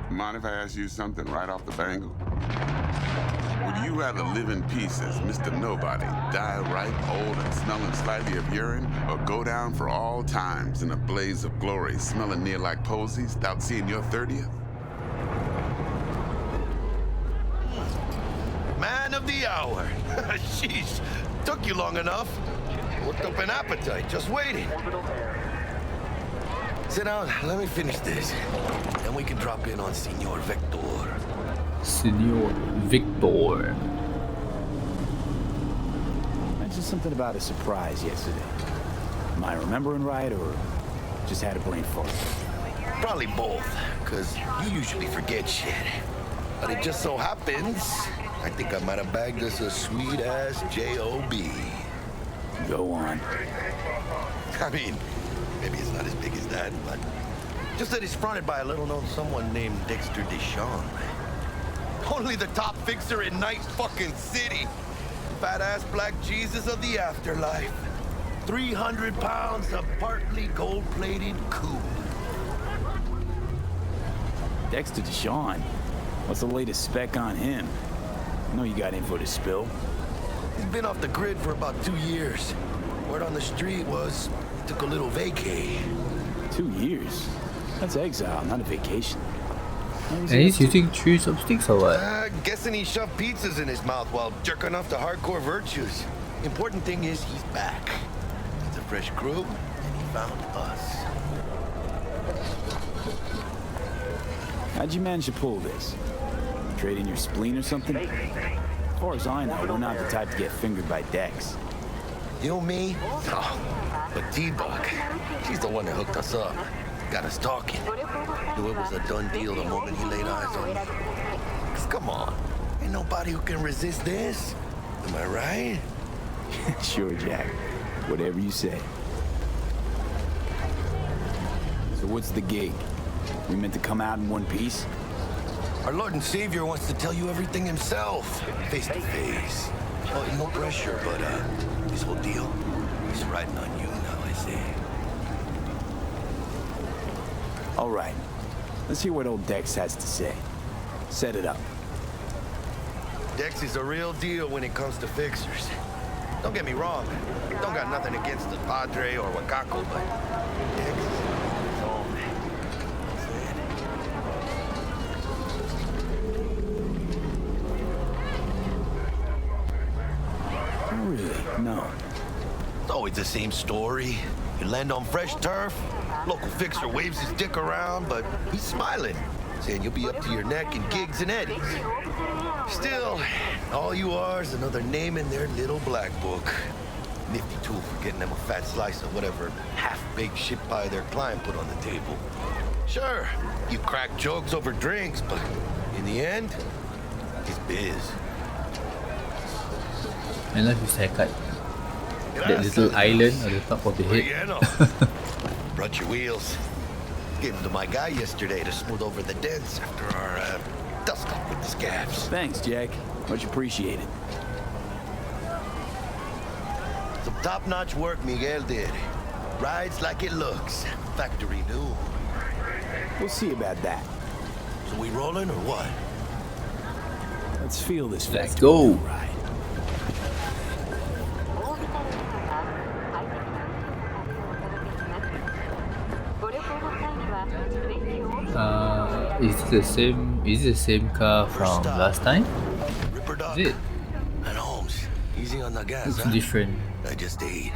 Mind if I ask you something right off the bangle? Would you rather live in peace as Mr. Nobody, die ripe, old, and smelling slightly of urine, or go down for all times in a blaze of glory, smelling near like posies, without seeing your 30th? Man of the hour. Sheesh, took you long enough. Worked up an appetite, just waiting. Sit down, let me finish this. Then we can drop in on Senor Victor. Senor Victor. Mentioned something about a surprise yesterday. Am I remembering right, or just had a brain fart? Probably both, because you usually forget shit. But it just so happens, I think I might have bagged us a sweet-ass J.O.B. Go on. I mean, maybe it's not as big as that, but just that it's fronted by a little-known someone named Dexter Deshawn. Only the top fixer in Night fucking City. Fat-ass black Jesus of the afterlife. 300 pounds of partly gold-plated cool. Dexter Deshawn. What's the latest spec on him? I know you got info to spill. He's been off the grid for about 2 years. Word on the street was he took a little vacay. 2 years? That's exile, not a vacation. And he's using 3 chopsticks or what? Guessing he shoved pizzas in his mouth while jerking off to hardcore virtues. Important thing is he's back. It's a fresh crew, and he found us. How'd you manage to pull this? Trade in your spleen or something? As far as I know, we're not the type to get fingered by Dex. You, me? Oh, but T-Bug, she's the one that hooked us up. Got us talking. Knew it was a done deal the moment he laid eyes on me. 'Cause come on, ain't nobody who can resist this. Am I right? Sure, Jack. Whatever you say. So what's the gig? We meant to come out in one piece? Our Lord and Savior wants to tell you everything himself, face to face. Oh, no pressure, but this whole deal is riding on you now, I say. All right. Let's hear what old Dex has to say. Set it up. Dex is a real deal when it comes to fixers. Don't get me wrong. Don't got nothing against the Padre or Wakako, but Dex is his own. Oh, really? No. It's always the same story. You land on fresh turf, local fixer waves his dick around, but he's smiling, saying you'll be up to your neck in gigs and eddies. Still, all you are is another name in their little black book. Nifty tool for getting them a fat slice of whatever half-baked shit pie their client put on the table. Sure, you crack jokes over drinks, but in the end, it's biz. I love his haircut. That little island on the top of the head. Brought your wheels. Gave them to my guy yesterday to smooth over the dents after our dust-up with the scabs. Thanks, Jack. Much appreciated. Some top-notch work Miguel did. Rides like it looks. Factory new. We'll see about that. So we rolling or what? Let's feel this Let's factory go. ride. Is it the same car from last time? Ripper Doc. Is it? And Holmes. Easy on the gas, It's huh? different. I just ate.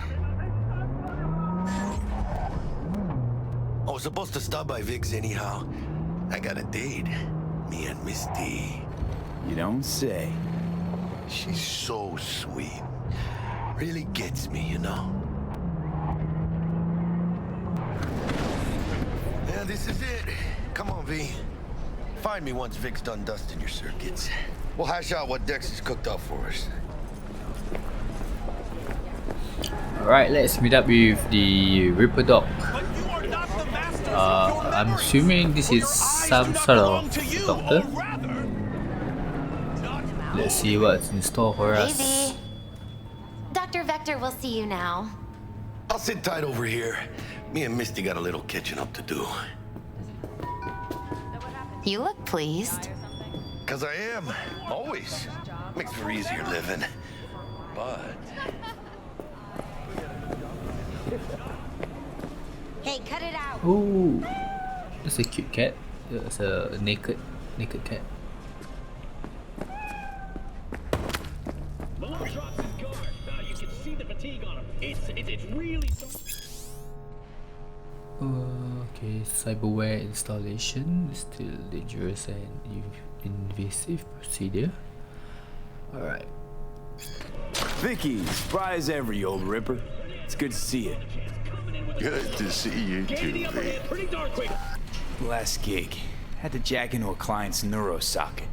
I was supposed to stop by Vic's anyhow. I got a date. Me and Miss D. You don't say. She's so sweet. Really gets me, you know? Yeah, this is it. Come on, V. Find me once Vic's done dusting your circuits. We'll hash out what Dex has cooked up for us. Alright, let's meet up with the Ripper Dog. I'm assuming this is some sort of doctor. Let's see what's in store for us. Easy. Dr. Vector will see you now. I'll sit tight over here. Me and Misty got a little catching up to do. You look pleased. Cause I am. Always. Makes for easier living. But... Hey, cut it out. Oh, that's a cute cat. It's a naked cat. Malone drops his guard. You can see the fatigue on him. It's really... Okay, cyberware installation is still dangerous and invasive procedure. Alright. Vicky, surprise ever, you old ripper. It's good to see you. Good to see you too, V. Pretty darn quick. Last gig. Had to jack into a client's neuro socket.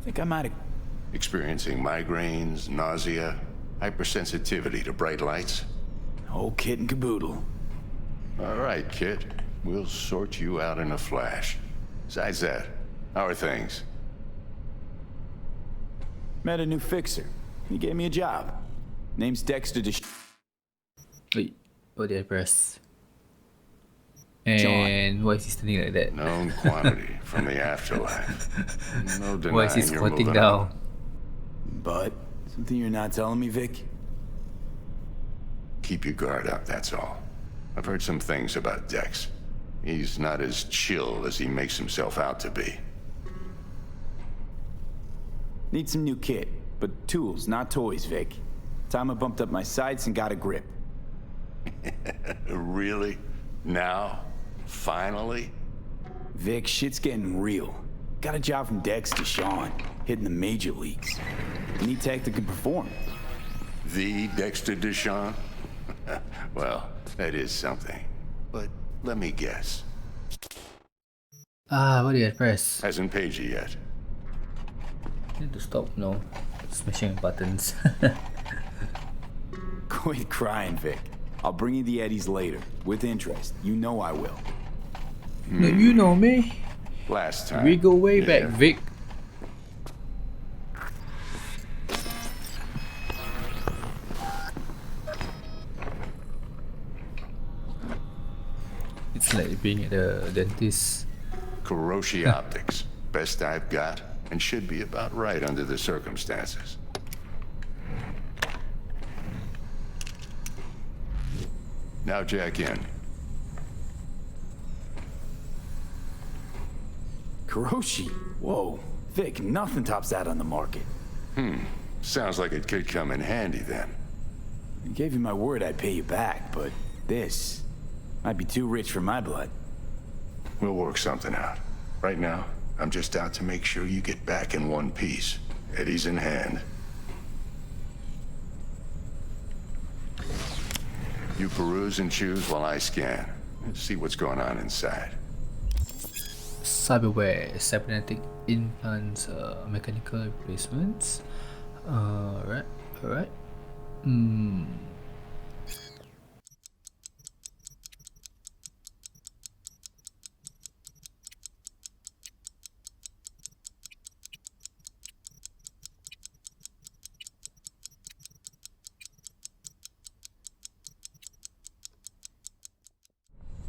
Think I might have... Experiencing migraines, nausea, hypersensitivity to bright lights. Whole kit and caboodle. All right, kid. We'll sort you out in a flash. Besides that, how are things? Met a new fixer. He gave me a job. Name's Dexter Wait, what did I press? And why is he standing like that? Known quantity from the afterlife. No denying Why is he you're squatting moving down? on. But something you're not telling me, Vic? Keep your guard up, that's all. I've heard some things about Dex. He's not as chill as he makes himself out to be. Need some new kit, but tools, not toys, Vic. Time I bumped up my sights and got a grip. Really? Now? Finally? Vic, shit's getting real. Got a job from Dex to Sean, hitting the major leagues. Need tech that can perform. The Dexter Deshawn? Well, that is something. But let me guess. What did I press? Hasn't paid you yet. Need to stop now smashing buttons. Quit crying, Vic. I'll bring you the eddies later, with interest. You know I will. No, you know me. Last time. We go way back, yeah. Vic. It's like being at the dentist. Kuroshi Optics. Best I've got, and should be about right under the circumstances. Now jack in. Kuroshi? Whoa. Vic, nothing tops that on the market. Sounds like it could come in handy then. I gave you my word I'd pay you back, but this might be too rich for my blood. We'll work something out. Right now, I'm just out to make sure you get back in one piece. Eddie's in hand. You peruse and choose while I scan. Let's see what's going on inside. Cyberware, cybernetic implants, mechanical replacements. Alright.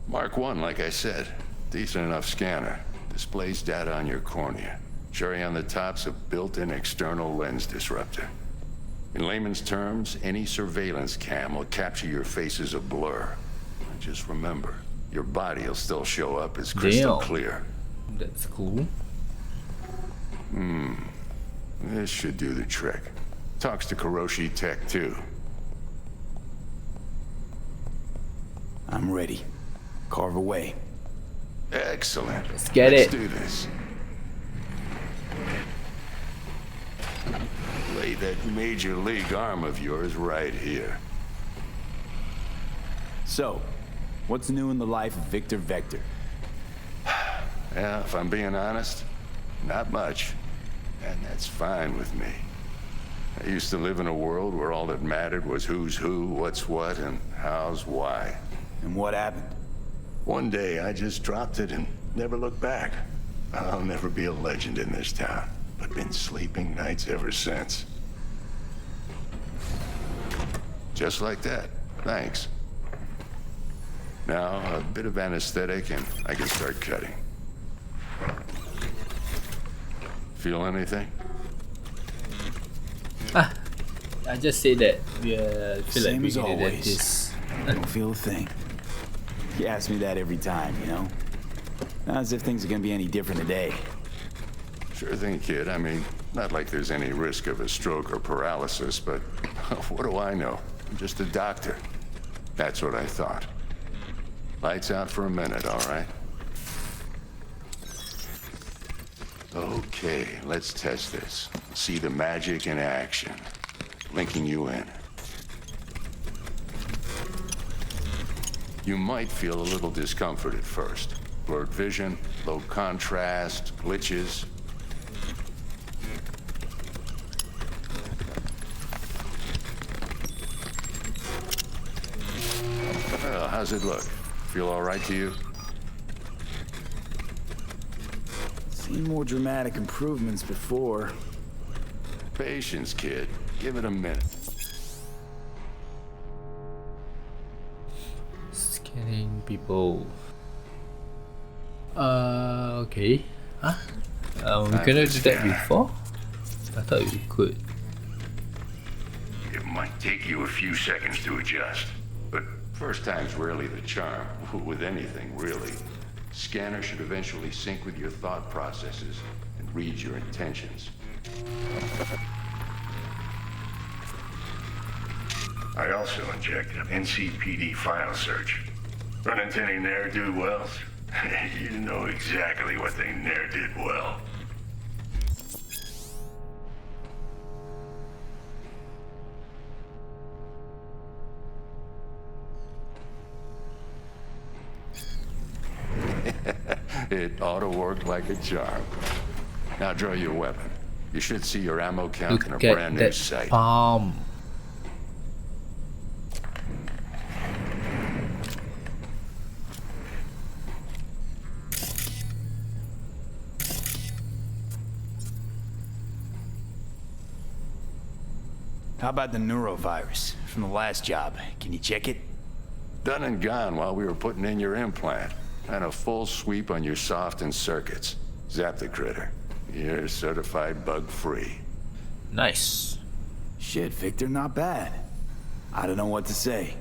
Mark 1, like I said. Decent enough scanner. Displays data on your cornea. Cherry on the top's a built-in external lens disruptor. In layman's terms, any surveillance cam will capture your face as a blur. Just remember, your body will still show up as crystal clear. That's cool. This should do the trick. Talks to Kuroshi Tech, too. I'm ready. Carve away. Excellent. Let's get it. Let's do this. Lay that major league arm of yours right here. So, what's new in the life of Victor Vector? Yeah, if I'm being honest, not much. And that's fine with me. I used to live in a world where all that mattered was who's who, what's what, and how's why. And what happened? One day, I just dropped it and never looked back. I'll never be a legend in this town, but been sleeping nights ever since. Just like that. Thanks. Now, a bit of anesthetic and I can start cutting. Feel anything? I just say that we feel like Same as being a always. dentist. Don't feel a thing. You ask me that every time, you know? Not as if things are gonna be any different today. Sure thing, kid. I mean, not like there's any risk of a stroke or paralysis, but what do I know? I'm just a doctor. That's what I thought. Lights out for a minute, all right? Okay, let's test this. See the magic in action. Linking you in. You might feel a little discomfort at first. Blurred vision, low contrast, glitches. Well, how's it look? Feel all right to you? Seen more dramatic improvements before. Patience, kid. Give it a minute. Scanning people. Okay. Huh? We cannot do that before? I thought we could. It might take you a few seconds to adjust, but first time's rarely the charm, with anything, really. Scanner should eventually sync with your thought processes and read your intentions. I also inject an NCPD file search. Run into any ne'er-do-wells? You know exactly what they ne'er did well. It ought to work like a charm. Now draw your weapon. You should see your ammo count in a Look at brand new that sight. palm. How about the neurovirus from the last job? Can you check it? Done and gone while we were putting in your implant. And a full sweep on your soft and circuits. Zap the critter. You're certified bug-free. Nice. Shit, Victor, not bad. I don't know what to say.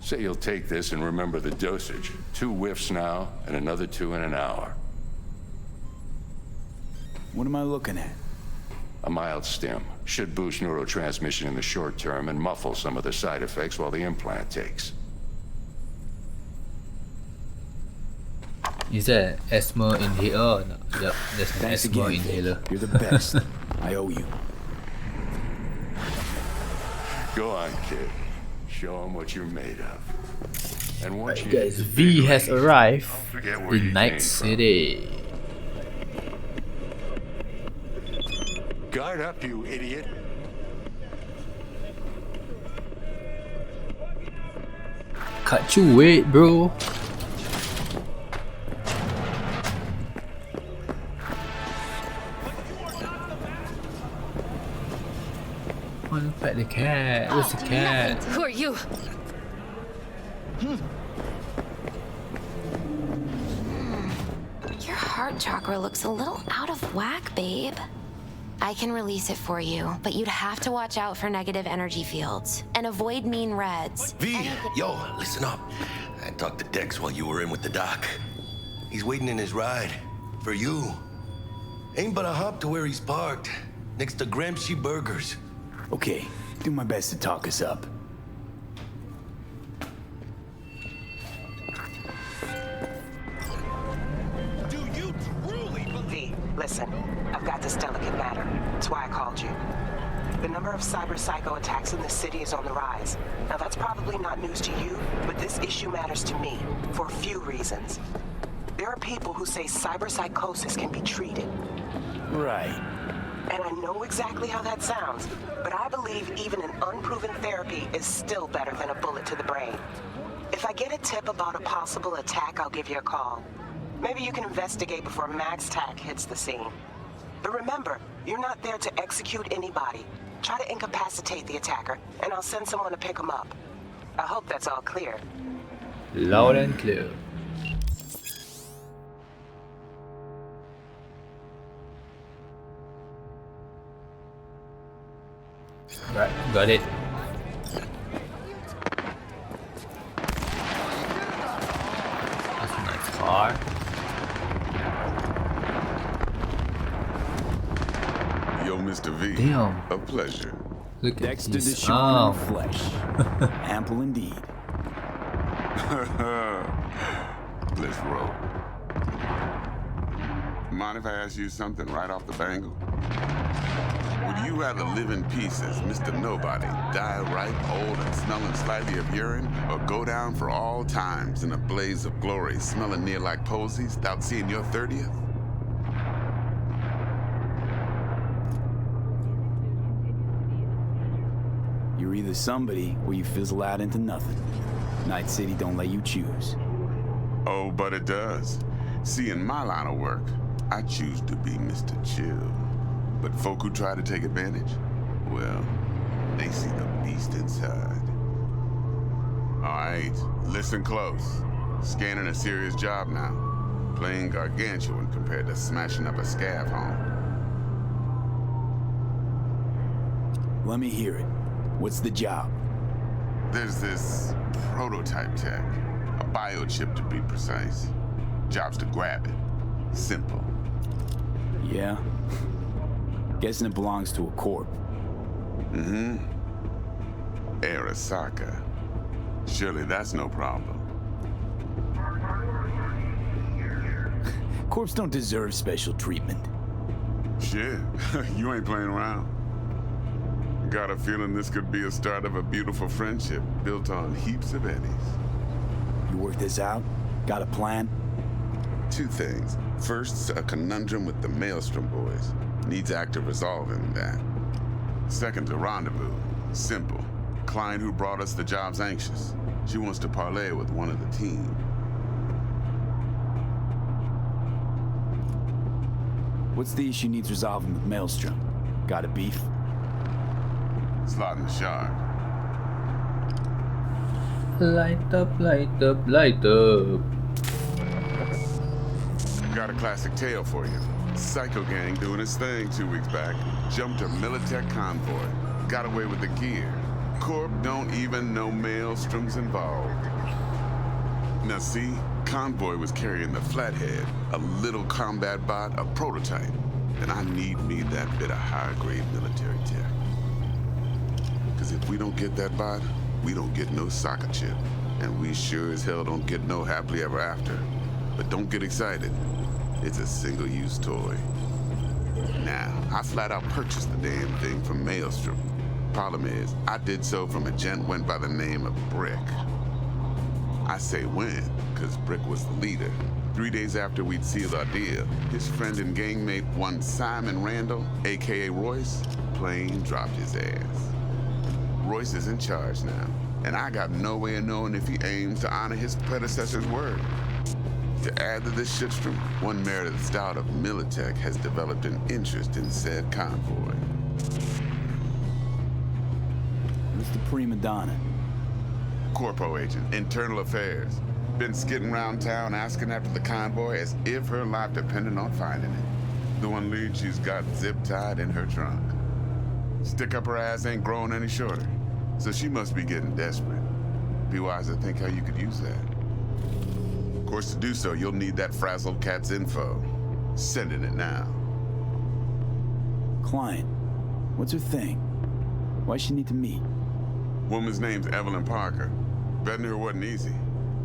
Say you'll take this and remember the dosage. 2 whiffs now, and another 2 in an hour. What am I looking at? A mild stim. Should boost neurotransmission in the short term and muffle some of the side effects while the implant takes. Is that an asthma inhaler or not? Yep, that's an Thanks asthma again, inhaler. Vic. You're the best. I owe you. Go on, kid. Show them what you're made of. And once you Guys, V has arrived forget where you in Night came City. Guard up, you idiot. Cut you wait, bro. Wanna pet the cat? Where's the cat? Who are you? Your heart chakra looks a little out of whack, babe. I can release it for you, but you'd have to watch out for negative energy fields and avoid mean reds. V, yo, listen up. I talked to Dex while you were in with the doc. He's waiting in his ride. For you. Ain't but a hop to where he's parked. Next to Gramsci Burgers. Okay, do my best to talk us up. Do you truly believe? V, listen. I've got this delicate matter. That's why I called you. The number of cyber psycho attacks in the city is on the rise. Now that's probably not news to you, but this issue matters to me for a few reasons. There are people who say cyber psychosis can be treated. Right. And I know exactly how that sounds, but I believe even an unproven therapy is still better than a bullet to the brain. If I get a tip about a possible attack, I'll give you a call. Maybe you can investigate before MaxTac hits the scene. But remember, you're not there to execute anybody. Try to incapacitate the attacker, and I'll send someone to pick him up. I hope that's all clear. Loud and clear. Right, got it. That's a nice car. Yo, Mr. V. Damn. A pleasure. Look at Dexter his Deshawn arm. in flesh. Ample indeed. Let's roll. Mind if I ask you something right off the bangle? Would you rather live in pieces, Mr. Nobody, die ripe, old, and smelling slightly of urine, or go down for all times in a blaze of glory, smelling near like posies, without seeing your 30th? You're either somebody or you fizzle out into nothing. Night City don't let you choose. Oh, but it does. See, in my line of work, I choose to be Mr. Chill. But folk who try to take advantage, well, they see the beast inside. All right, listen close. Scanning a serious job now. Playing gargantuan compared to smashing up a scav home. Let me hear it. What's the job? There's this prototype tech, a biochip to be precise. Job's to grab it. Simple. Yeah? Guessing it belongs to a corp. Mm-hmm. Arasaka. Surely that's no problem. Corps don't deserve special treatment. Shit, you ain't playing around. Got a feeling this could be a start of a beautiful friendship built on heaps of eddies. You work this out? Got a plan? Two things. First, a conundrum with the Maelstrom boys. Needs active resolving that. Second, a rendezvous. Simple. Client who brought us the job's anxious. She wants to parlay with one of the team. What's the issue needs resolving with Maelstrom? Got a beef? Slot in the shard. Light up, light up, light up. Got a classic tale for you. Psycho gang doing its thing 2 weeks back. Jumped a Militech convoy. Got away with the gear. Corp don't even know Maelstrom's involved. Now see, convoy was carrying the Flathead, a little combat bot, a prototype. And I need me that bit of high-grade military tech. Because if we don't get that bot, we don't get no soccer chip. And we sure as hell don't get no happily ever after. But don't get excited. It's a single-use toy. Now, I flat out purchased the damn thing from Maelstrom. Problem is, I did so from a gent went by the name of Brick. I say when, because Brick was the leader. 3 days after we'd sealed our deal, his friend and gangmate, one Simon Randall, aka Royce, plain dropped his ass. Royce is in charge now, and I got no way of knowing if he aims to honor his predecessor's word. To add to this shitstorm, one Meredith Stout of Militech has developed an interest in said convoy. Who's the prima donna? Corpo agent, internal affairs. Been skidding around town asking after the convoy as if her life depended on finding it. The one lead she's got zip-tied in her trunk. Stick up her ass ain't growing any shorter, so she must be getting desperate. Be wise to think how you could use that. Of course, to do so, you'll need that frazzled cat's info. Sending it now. Client. What's her thing? Why she need to meet? Woman's name's Evelyn Parker. Betting her wasn't easy.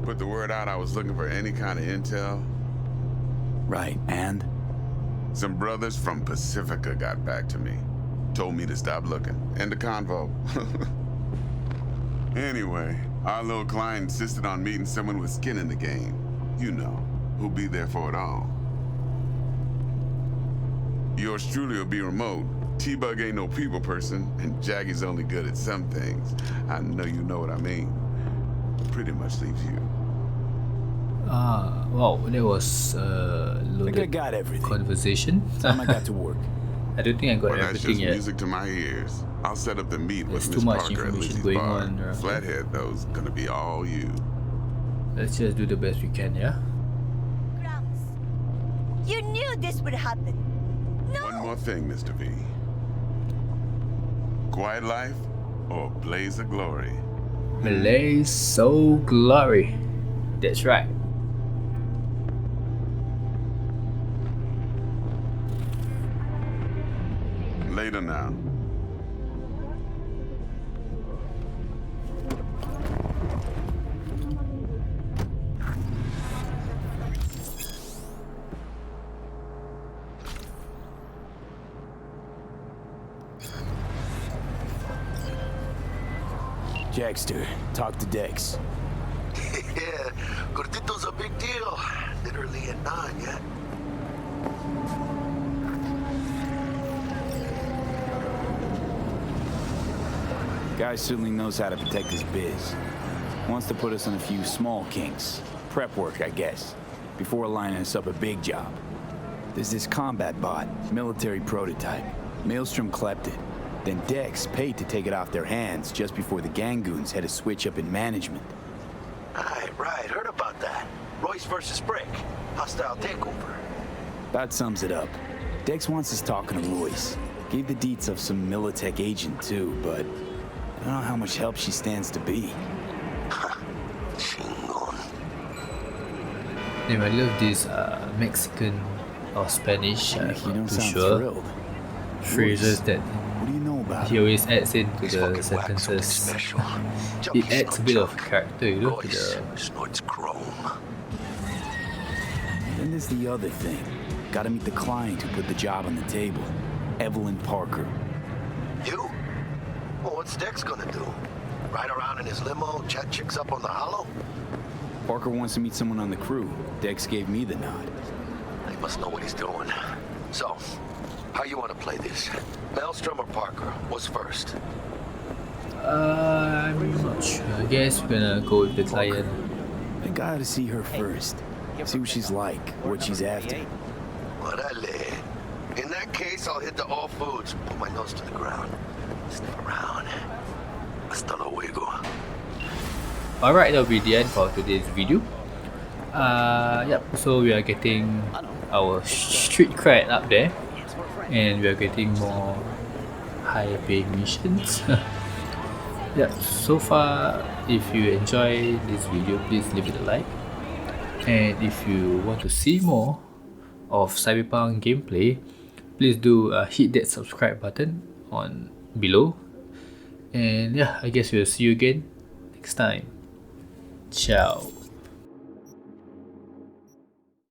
Put the word out I was looking for any kind of intel. Right, and? Some brothers from Pacifica got back to me. Told me to stop looking. End the convo. Anyway, our little client insisted on meeting someone with skin in the game. You know, who'll be there for it all. Yours truly will be remote. T-Bug ain't no people person, and Jaggy's only good at some things. I know you know what I mean. Pretty much leaves you. Wow, that was I think I loaded got everything. conversation. Time I got to work. I don't think I got Well, that's everything just yet. music to my ears. I'll set up the meet There's with too Miss much Parker at information Lizzie's going bar. on around here. Flathead, though's gonna be all you. Let's just do the best we can, yeah? Grumps. You knew this would happen. No! One more thing, Mr. V. quiet life or a blaze of glory? Malay Soul Glory. That's right. Later now. Jackster, talk to Dex. Yeah, Gordito's a big deal. Literally at 9, yeah? Guy certainly knows how to protect his biz. Wants to put us on a few small kinks. Prep work, I guess. Before lining us up a big job. There's this combat bot, military prototype. Maelstrom clept it. Then Dex paid to take it off their hands just before the Gangoons had a switch up in management. Right, heard about that. Royce versus Brick. Hostile takeover. That sums it up. Dex wants us talking to Royce. Gave the deets of some Militech agent too, but I don't know how much help she stands to be. Damn, I love this Mexican or Spanish, I'm You don't not too sound sure, thrilled. phrases that What do you know about he it? always adds into the sentences. It adds a bit of character, you know, to the... Snorts chrome. Then there's the other thing. Gotta meet the client who put the job on the table. Evelyn Parker. You? Well, what's Dex gonna do? Ride around in his limo, chat chicks up on the hollow? Parker wants to meet someone on the crew. Dex gave me the nod. He must know what he's doing. So, how you want to play this? Maelstrom or Parker? What's first? I'm not sure. I guess we're gonna go with the client. I gotta see her first. See what she's like, what she's after. Orale. In that case, I'll hit the all foods, put my nose to the ground. Sniff around. Hasta luego. Alright, that'll be the end for today's video. Yep, so we are getting our street cred up there, and we are getting more high paying missions. Yep, so far, if you enjoy this video, please leave it a like, and if you want to see more of Cyberpunk gameplay, please do hit that subscribe button on below. And yeah, I guess we'll see you again next time. Ciao.